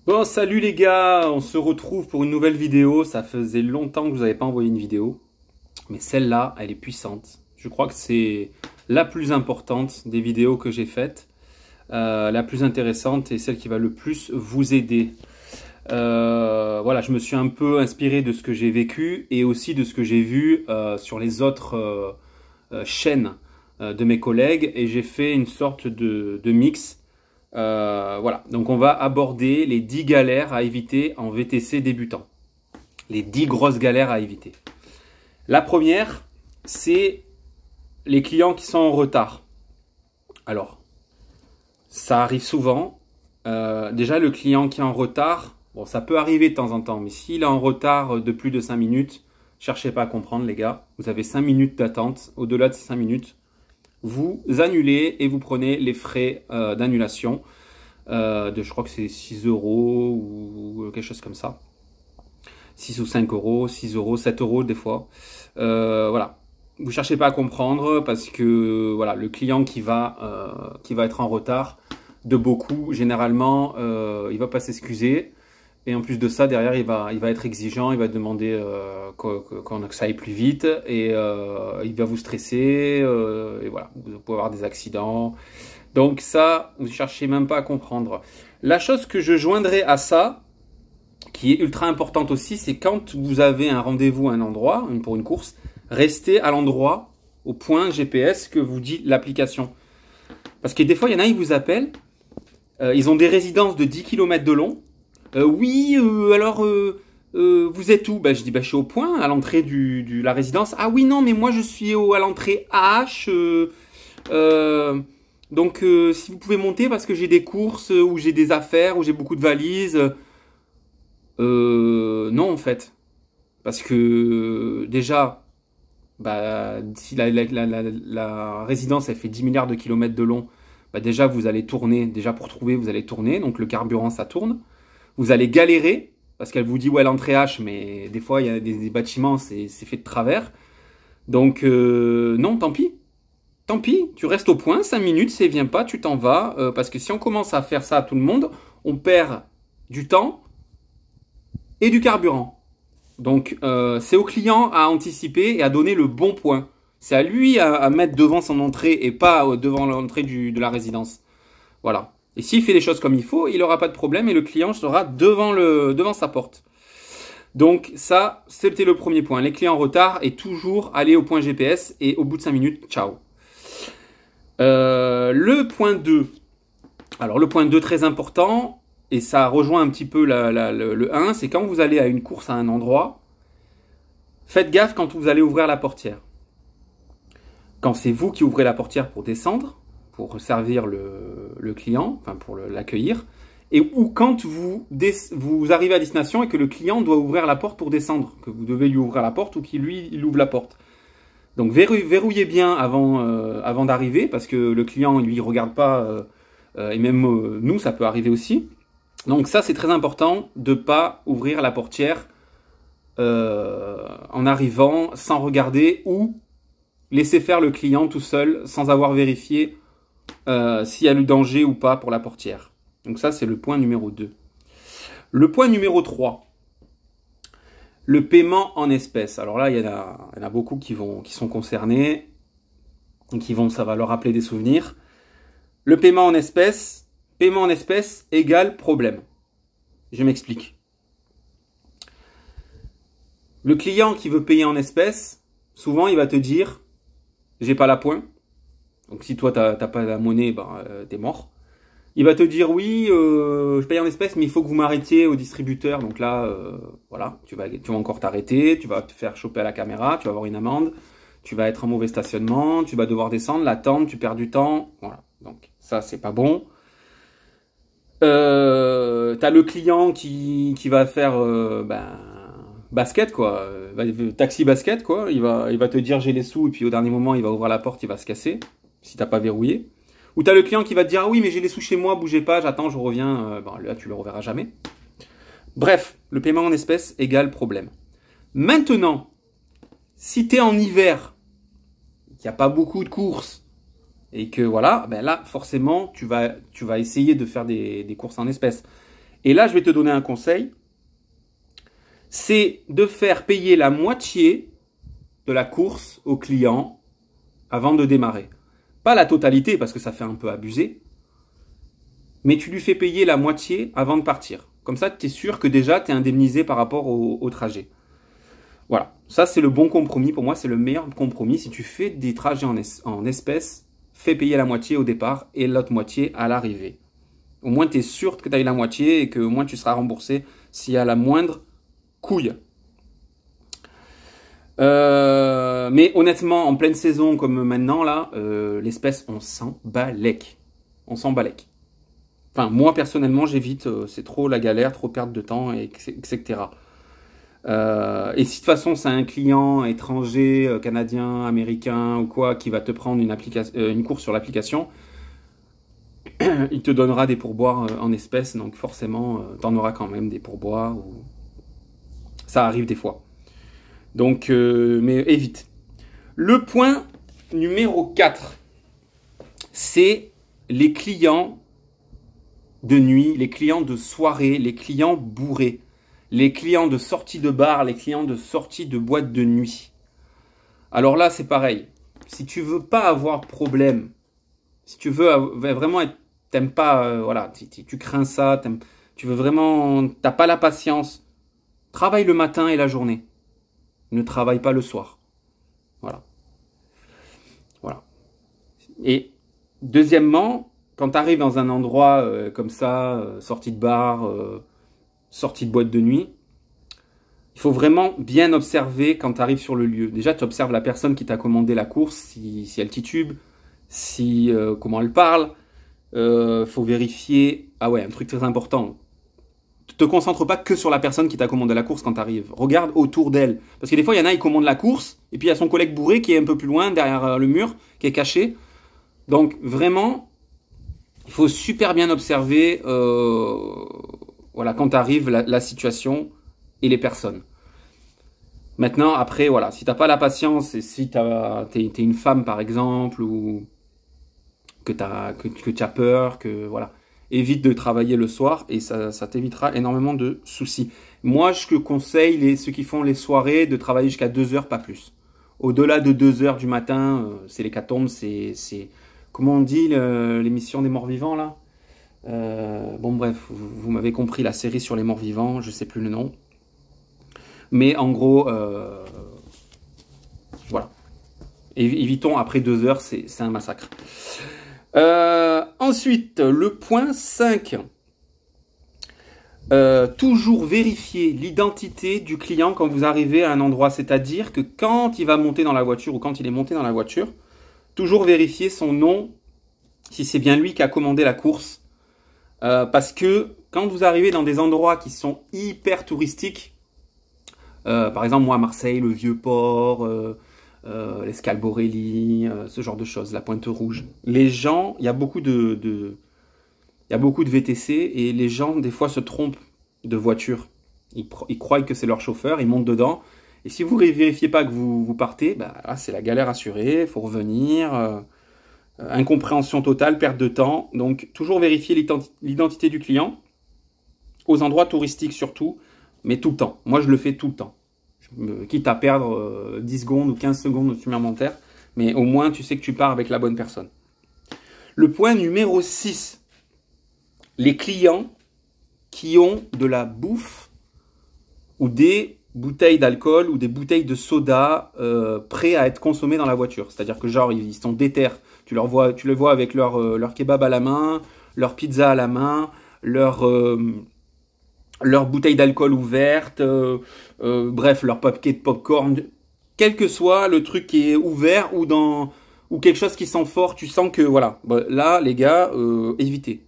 Bon, salut les gars, on se retrouve pour une nouvelle vidéo. Ça faisait longtemps que je vous avais pas envoyé une vidéo, mais celle-là, elle est puissante. Je crois que c'est la plus importante des vidéos que j'ai faites, la plus intéressante et celle qui va le plus vous aider. Voilà, je me suis un peu inspiré de ce que j'ai vécu et aussi de ce que j'ai vu sur les autres chaînes de mes collègues, et j'ai fait une sorte de mix. Voilà, donc on va aborder les 10 galères à éviter en VTC débutant. Les 10 grosses galères à éviter. La première, c'est les clients qui sont en retard. Alors, ça arrive souvent. Déjà, le client qui est en retard, bon, ça peut arriver de temps en temps, mais s'il est en retard de plus de 5 minutes, cherchez pas à comprendre les gars. Vous avez 5 minutes d'attente. Au-delà de ces 5 minutes, vous annulez et vous prenez les frais d'annulation je crois que c'est 6 euros ou quelque chose comme ça. 6 ou 5 euros, 6 euros, 7 euros des fois. Voilà. Vous cherchez pas à comprendre parce que voilà, le client qui va être en retard de beaucoup, généralement, il va pas s'excuser. Et en plus de ça, derrière, il va être exigeant, il va demander que ça aille plus vite, et il va vous stresser, et voilà, vous pouvez avoir des accidents. Donc ça, vous ne cherchez même pas à comprendre. La chose que je joindrai à ça, qui est ultra importante aussi, c'est quand vous avez un rendez-vous à un endroit, pour une course, restez à l'endroit, au point GPS que vous dit l'application. Parce que des fois, il y en a, ils vous appellent, ils ont des résidences de 10 km de long. Alors, vous êtes où? Je dis, je suis au point, à l'entrée de la résidence. Ah oui, non, mais moi, je suis à l'entrée H. Donc, si vous pouvez monter, parce que j'ai des courses, ou j'ai des affaires, ou j'ai beaucoup de valises. Non, en fait. Parce que, déjà, si la résidence, elle fait 10 milliards de kilomètres de long, déjà, vous allez tourner. Déjà, pour trouver, vous allez tourner. Donc, le carburant, ça tourne. Vous allez galérer, parce qu'elle vous dit, ouais, l'entrée H, mais des fois, il y a des bâtiments, c'est fait de travers. Donc, non, tant pis. Tant pis, tu restes au point, 5 minutes, ça ne vient pas, tu t'en vas. Parce que si on commence à faire ça à tout le monde, on perd du temps et du carburant. Donc, c'est au client à anticiper et à donner le bon point. C'est à lui à mettre devant son entrée et pas devant l'entrée de la résidence. Voilà. Et s'il fait les choses comme il faut, il n'aura pas de problème et le client sera devant sa porte. Donc ça, c'était le premier point. Les clients en retard, et toujours aller au point GPS, et au bout de 5 minutes, ciao. Le point 2. Alors le point 2, très important, et ça rejoint un petit peu le 1, c'est quand vous allez à une course à un endroit, faites gaffe quand vous allez ouvrir la portière. Quand c'est vous qui ouvrez la portière pour descendre, pour servir le client, enfin pour l'accueillir, ou quand vous arrivez à destination et que le client doit ouvrir la porte pour descendre, que vous devez lui ouvrir la porte ou qu'il il ouvre la porte. Donc verrouillez bien avant d'arriver, parce que le client lui regarde pas, et même nous ça peut arriver aussi. Donc ça c'est très important de pas ouvrir la portière en arrivant sans regarder, ou laisser faire le client tout seul sans avoir vérifié s'il y a eu danger ou pas pour la portière. Donc ça, c'est le point numéro 2. Le point numéro 3, le paiement en espèces. Alors là, il y en a beaucoup qui sont concernés, et ça va leur rappeler des souvenirs. Le paiement en espèces égale problème. Je m'explique. Le client qui veut payer en espèces, souvent, il va te dire, j'ai pas la pointe. Donc si toi, t'as pas la monnaie, t'es mort. Il va te dire, oui, je paye en espèces, mais il faut que vous m'arrêtiez au distributeur. Donc là, voilà, tu vas encore t'arrêter, tu vas te faire choper à la caméra, tu vas avoir une amende, tu vas être en mauvais stationnement, tu vas devoir descendre, l'attendre, tu perds du temps. Voilà, donc ça, c'est pas bon. T'as le client qui va faire basket, quoi, taxi basket, quoi. Il va te dire, j'ai les sous, et puis au dernier moment, il va ouvrir la porte, il va se casser, si t'as pas verrouillé. Ou tu as le client qui va te dire, ah oui, mais j'ai les sous chez moi, bougez pas, j'attends, je reviens. Là, tu le reverras jamais. Bref, le paiement en espèces égale problème. Maintenant, si tu es en hiver, qu'il n'y a pas beaucoup de courses, et que voilà, là, forcément, tu vas essayer de faire des courses en espèces. Et là, je vais te donner un conseil. C'est de faire payer la moitié de la course au client avant de démarrer. Pas la totalité, parce que ça fait un peu abuser. Mais tu lui fais payer la moitié avant de partir. Comme ça, tu es sûr que déjà, tu es indemnisé par rapport au trajet. Voilà, ça c'est le bon compromis. Pour moi, c'est le meilleur compromis. Si tu fais des trajets en espèces, fais payer la moitié au départ et l'autre moitié à l'arrivée. Au moins, tu es sûr que tu as eu la moitié et que au moins tu seras remboursé s'il y a la moindre couille. Mais honnêtement, en pleine saison comme maintenant, là, l'espèce, on s'en balèque. On s'en balèque. Enfin, moi, personnellement, j'évite. C'est trop la galère, trop perte de temps, etc. Et si de toute façon c'est un client étranger, canadien, américain ou quoi, qui va te prendre une course sur l'application, il te donnera des pourboires en espèces, donc forcément tu en auras quand même des pourboires. Ça arrive des fois. Donc, mais évite. Le point numéro 4, c'est les clients de nuit, les clients de soirée, les clients bourrés. Les clients de sortie de bar, les clients de sortie de boîte de nuit. Alors là, c'est pareil. Si tu veux pas avoir problème, si tu veux vraiment être, t'aimes pas, voilà, tu crains ça, tu veux vraiment, t'as pas la patience, travaille le matin et la journée. Ne travaille pas le soir. Voilà. Voilà. Et deuxièmement, quand tu arrives dans un endroit comme ça, sortie de bar, sortie de boîte de nuit, il faut vraiment bien observer quand tu arrives sur le lieu. Déjà, tu observes la personne qui t'a commandé la course, si elle titube, comment elle parle. Faut vérifier. Ah ouais, un truc très important. Ne te concentre pas que sur la personne qui t'a commandé la course quand tu arrives. Regarde autour d'elle. Parce que des fois, il y en a, ils commandent la course, et puis il y a son collègue bourré qui est un peu plus loin, derrière le mur, qui est caché. Donc, vraiment, il faut super bien observer voilà, quand tu arrives, la situation et les personnes. Maintenant, après, voilà, si tu n'as pas la patience et si tu es une femme, par exemple, ou que tu as peur, que voilà, évite de travailler le soir et ça t'évitera énormément de soucis. Moi, je conseille ceux qui font les soirées de travailler jusqu'à 2 heures, pas plus. Au-delà de 2 heures du matin, c'est l'hécatombe, c'est comment on dit l'émission des morts-vivants, là bon, bref, vous m'avez compris, la série sur les morts-vivants, je sais plus le nom. Mais en gros, voilà. Évitons, après 2 heures, c'est un massacre. Ensuite, le point 5. Toujours vérifier l'identité du client quand vous arrivez à un endroit. C'est-à-dire que quand il va monter dans la voiture ou quand il est monté dans la voiture, toujours vérifier son nom, si c'est bien lui qui a commandé la course. Parce que quand vous arrivez dans des endroits qui sont hyper touristiques, par exemple moi à Marseille, le Vieux-Port, l'Escale Borelli, ce genre de choses, la Pointe Rouge. Les gens, il y a beaucoup de VTC et les gens des fois se trompent de voiture. Ils croient que c'est leur chauffeur, ils montent dedans. Et si vous ne vérifiez pas que vous partez, bah, là c'est la galère assurée, il faut revenir. Incompréhension totale, perte de temps. Donc toujours vérifier l'identité du client, aux endroits touristiques surtout, mais tout le temps. Moi je le fais tout le temps. Quitte à perdre 10 secondes ou 15 secondes supplémentaires, mais au moins tu sais que tu pars avec la bonne personne. Le point numéro 6, les clients qui ont de la bouffe ou des bouteilles d'alcool ou des bouteilles de soda prêts à être consommées dans la voiture. C'est-à-dire que genre ils sont déter. Tu les vois avec leur kebab à la main, leur pizza à la main, leur bouteille d'alcool ouverte, bref, leur paquet de popcorn. Quel que soit le truc qui est ouvert ou quelque chose qui sent fort, tu sens que voilà. Bah, là, les gars, évitez.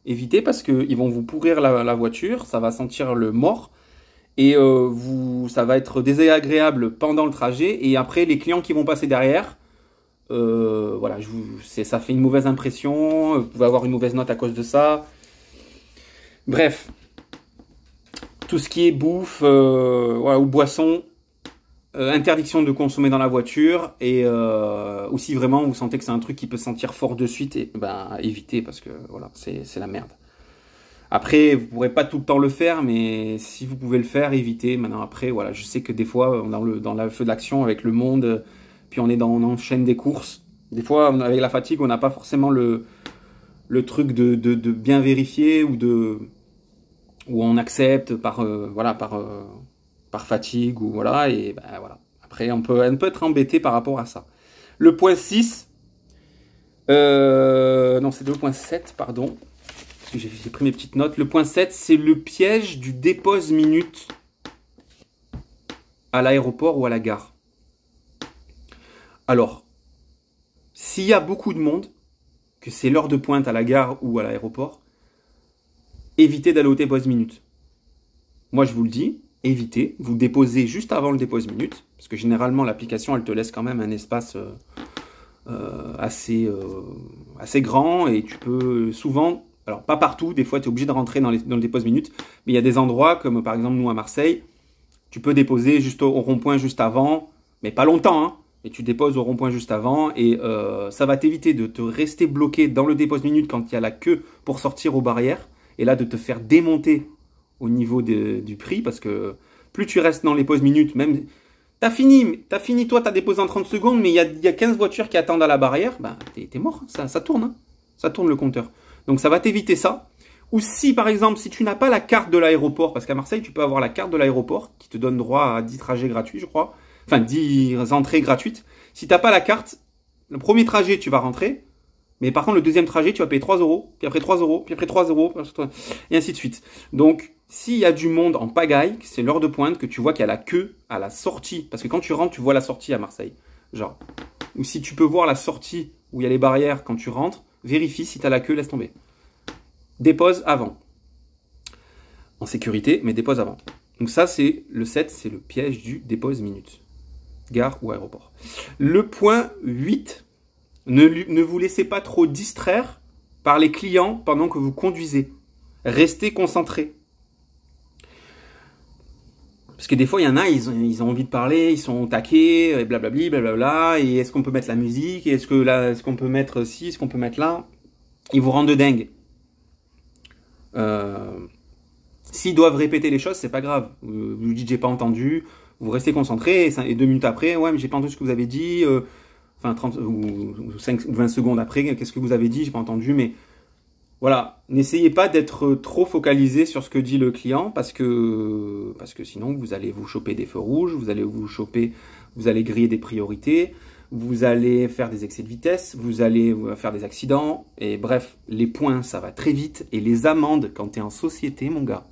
Évitez parce qu'ils vont vous pourrir la voiture, ça va sentir le mort. Et ça va être désagréable pendant le trajet. Et après, les clients qui vont passer derrière, voilà, ça fait une mauvaise impression. Vous pouvez avoir une mauvaise note à cause de ça. Bref, tout ce qui est bouffe voilà, ou boisson, interdiction de consommer dans la voiture. Et ou si vraiment vous sentez que c'est un truc qui peut sentir fort de suite, et, ben, évitez parce que voilà, c'est la merde. Après, vous ne pourrez pas tout le temps le faire, mais si vous pouvez le faire, évitez. Maintenant, après, voilà, je sais que des fois, dans le feu de l'action avec le monde, puis on enchaîne des courses. Des fois, avec la fatigue, on n'a pas forcément le truc de bien vérifier ou on accepte par fatigue ou voilà. Et ben, voilà. Après, on peut être embêté par rapport à ça. Le point 6, non, c'est le point 7, pardon. J'ai pris mes petites notes. Le point 7, c'est le piège du dépose minute à l'aéroport ou à la gare. Alors, s'il y a beaucoup de monde, que c'est l'heure de pointe à la gare ou à l'aéroport, évitez d'aller au dépose minute. Moi, je vous le dis, évitez. Vous déposez juste avant le dépose minute, parce que généralement, l'application, elle te laisse quand même un espace assez grand, et tu peux souvent... Alors, pas partout, des fois, tu es obligé de rentrer dans le dépose minute, mais il y a des endroits, comme par exemple nous à Marseille, tu peux déposer juste au rond-point juste avant, mais pas longtemps, hein, et tu déposes au rond-point juste avant, et ça va t'éviter de te rester bloqué dans le dépose minute quand il y a la queue pour sortir aux barrières, et là, de te faire démonter au niveau du prix, parce que plus tu restes dans les pauses minutes, même... T'as fini, toi, t'as déposé en 30 secondes, mais il y a 15 voitures qui attendent à la barrière, ben, t'es mort, ça tourne, hein, ça tourne le compteur. Donc ça va t'éviter ça. Ou si par exemple, si tu n'as pas la carte de l'aéroport, parce qu'à Marseille, tu peux avoir la carte de l'aéroport qui te donne droit à 10 trajets gratuits, je crois. Enfin, 10 entrées gratuites. Si tu n'as pas la carte, le premier trajet, tu vas rentrer. Mais par contre, le deuxième trajet, tu vas payer 3 euros, puis après 3 euros, puis après 3 euros, et ainsi de suite. Donc, s'il y a du monde en pagaille, c'est l'heure de pointe, que tu vois qu'il y a la queue à la sortie. Parce que quand tu rentres, tu vois la sortie à Marseille. Genre. Ou si tu peux voir la sortie où il y a les barrières quand tu rentres, vérifie si tu as la queue, laisse tomber. Dépose avant. En sécurité, mais dépose avant. Donc ça, c'est le 7, c'est le piège du dépose minute. Gare ou aéroport. Le point 8, ne vous laissez pas trop distraire par les clients pendant que vous conduisez. Restez concentrés. Parce que des fois, il y en a, ils ont envie de parler, ils sont taqués, et blablabli, blablabla, et est-ce qu'on peut mettre la musique, est-ce qu'on peut mettre ci, est-ce qu'on peut mettre là. Ils vous rendent dingue. S'ils doivent répéter les choses, c'est pas grave. Vous dites j'ai pas entendu, vous restez concentré, et 2 minutes après, ouais, mais j'ai pas entendu ce que vous avez dit, enfin 30 ou 5 ou 20 secondes après, qu'est-ce que vous avez dit, j'ai pas entendu, mais voilà, n'essayez pas d'être trop focalisé sur ce que dit le client parce que sinon vous allez vous choper des feux rouges, vous allez griller des priorités, vous allez faire des excès de vitesse, vous allez faire des accidents, et bref, les points ça va très vite, et les amendes quand tu es en société, mon gars,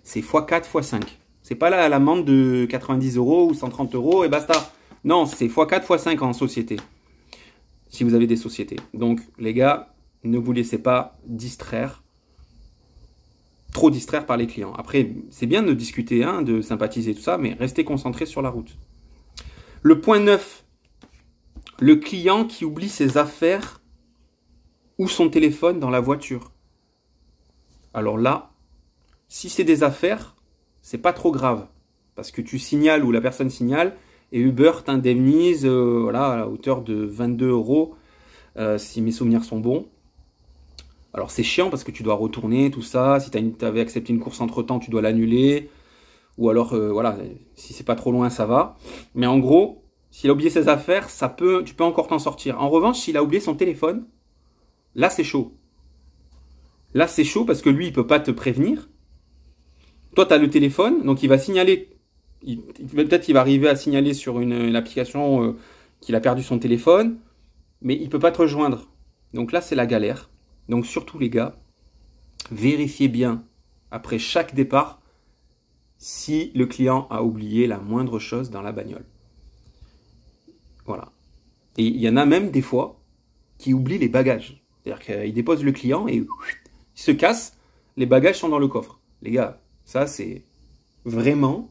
c'est x4, x5. C'est pas l'amende de 90 euros ou 130 euros et basta. Non, c'est x4, x5 en société, si vous avez des sociétés. Donc les gars, ne vous laissez pas trop distraire par les clients. Après, c'est bien de discuter, hein, de sympathiser, tout ça, mais restez concentrés sur la route. Le point 9, le client qui oublie ses affaires ou son téléphone dans la voiture. Alors là, si c'est des affaires, c'est pas trop grave, parce que tu signales ou la personne signale, et Uber t'indemnise voilà, à la hauteur de 22 euros, si mes souvenirs sont bons. Alors c'est chiant parce que tu dois retourner, tout ça. Si tu avais accepté une course entre-temps, tu dois l'annuler. Ou alors, voilà, si c'est pas trop loin, ça va. Mais en gros, s'il a oublié ses affaires, tu peux encore t'en sortir. En revanche, s'il a oublié son téléphone, là c'est chaud. Là c'est chaud parce que lui, il peut pas te prévenir. Toi, tu as le téléphone, donc il va signaler. Peut-être qu'il va arriver à signaler sur une application qu'il a perdu son téléphone, mais il peut pas te rejoindre. Donc là, c'est la galère. Donc surtout les gars, vérifiez bien après chaque départ si le client a oublié la moindre chose dans la bagnole. Voilà. Et il y en a même des fois qui oublient les bagages. C'est-à-dire qu'ils déposent le client et il se casse, les bagages sont dans le coffre. Les gars, ça c'est vraiment...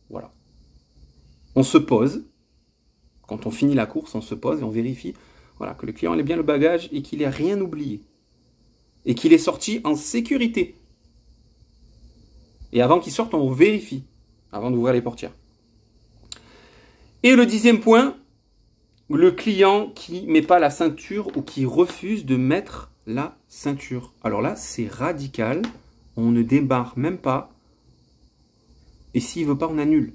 Voilà. On se pose, quand on finit la course, on se pose et on vérifie voilà, que le client ait bien le bagage et qu'il n'ait rien oublié. Et qu'il est sorti en sécurité. Et avant qu'il sorte, on vérifie, avant d'ouvrir les portières. Et le 10e point, le client qui ne met pas la ceinture ou qui refuse de mettre la ceinture. Alors là, c'est radical. on ne démarre même pas. Et s'il veut pas, on annule.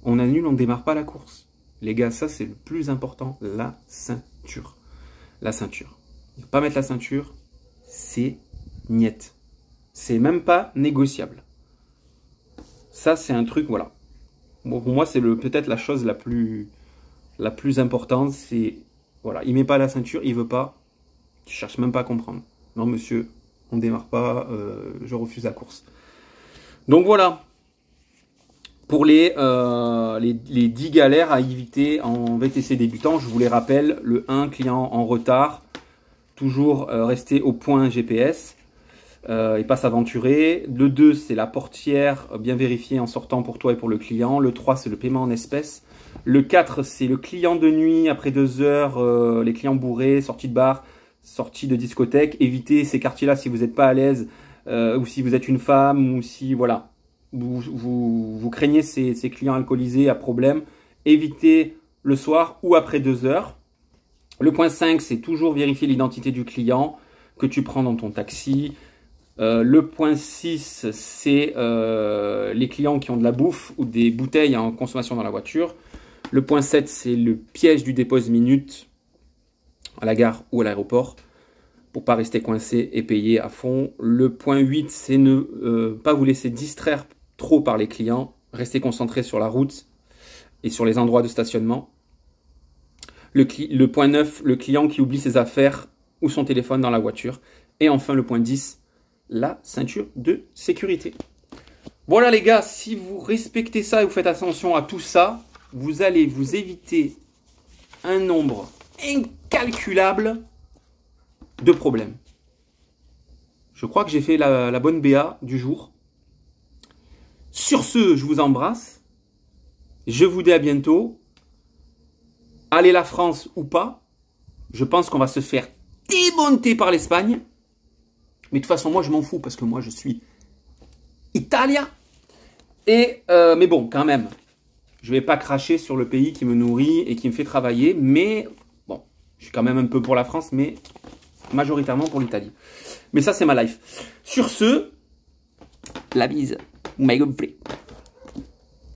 On annule, on ne démarre pas la course. Les gars, ça c'est le plus important, la ceinture. La ceinture. Ne pas mettre la ceinture, c'est niette. C'est même pas négociable. Ça, c'est un truc, voilà. Bon, pour moi, c'est peut-être la chose la plus importante. C'est, voilà, il met pas la ceinture, il veut pas. Tu cherches même pas à comprendre. Non, monsieur, on démarre pas, je refuse la course. Donc voilà. Pour les 10 galères à éviter en VTC débutant, je vous les rappelle. Le 1, client en retard. Toujours rester au point GPS. Et pas s'aventurer. Le 2, c'est la portière bien vérifiée en sortant pour toi et pour le client. Le 3, c'est le paiement en espèces. Le 4, c'est le client de nuit après 2 heures, les clients bourrés, sortie de bar, sortie de discothèque. Évitez ces quartiers-là si vous n'êtes pas à l'aise ou si vous êtes une femme ou si voilà, vous craignez ces clients alcoolisés à problème. Évitez le soir ou après 2 heures. Le point 5, c'est toujours vérifier l'identité du client que tu prends dans ton taxi. Le point 6, c'est les clients qui ont de la bouffe ou des bouteilles en consommation dans la voiture. Le point 7, c'est le piège du dépose-minute à la gare ou à l'aéroport pour ne pas rester coincé et payer à fond. Le point 8, c'est ne pas vous laisser distraire trop par les clients. Restez concentré sur la route et sur les endroits de stationnement. Le point 9, le client qui oublie ses affaires ou son téléphone dans la voiture. Et enfin, le point 10, la ceinture de sécurité. Voilà les gars, si vous respectez ça et vous faites attention à tout ça, vous allez vous éviter un nombre incalculable de problèmes. Je crois que j'ai fait la bonne BA du jour. Sur ce, je vous embrasse. Je vous dis à bientôt. Allez la France ou pas, je pense qu'on va se faire démonter par l'Espagne. Mais de toute façon, moi, je m'en fous parce que moi, je suis italien. Mais bon, quand même, je ne vais pas cracher sur le pays qui me nourrit et qui me fait travailler. Mais bon, je suis quand même un peu pour la France, mais majoritairement pour l'Italie. Mais ça, c'est ma life. Sur ce, la bise. Vous m'avez compris.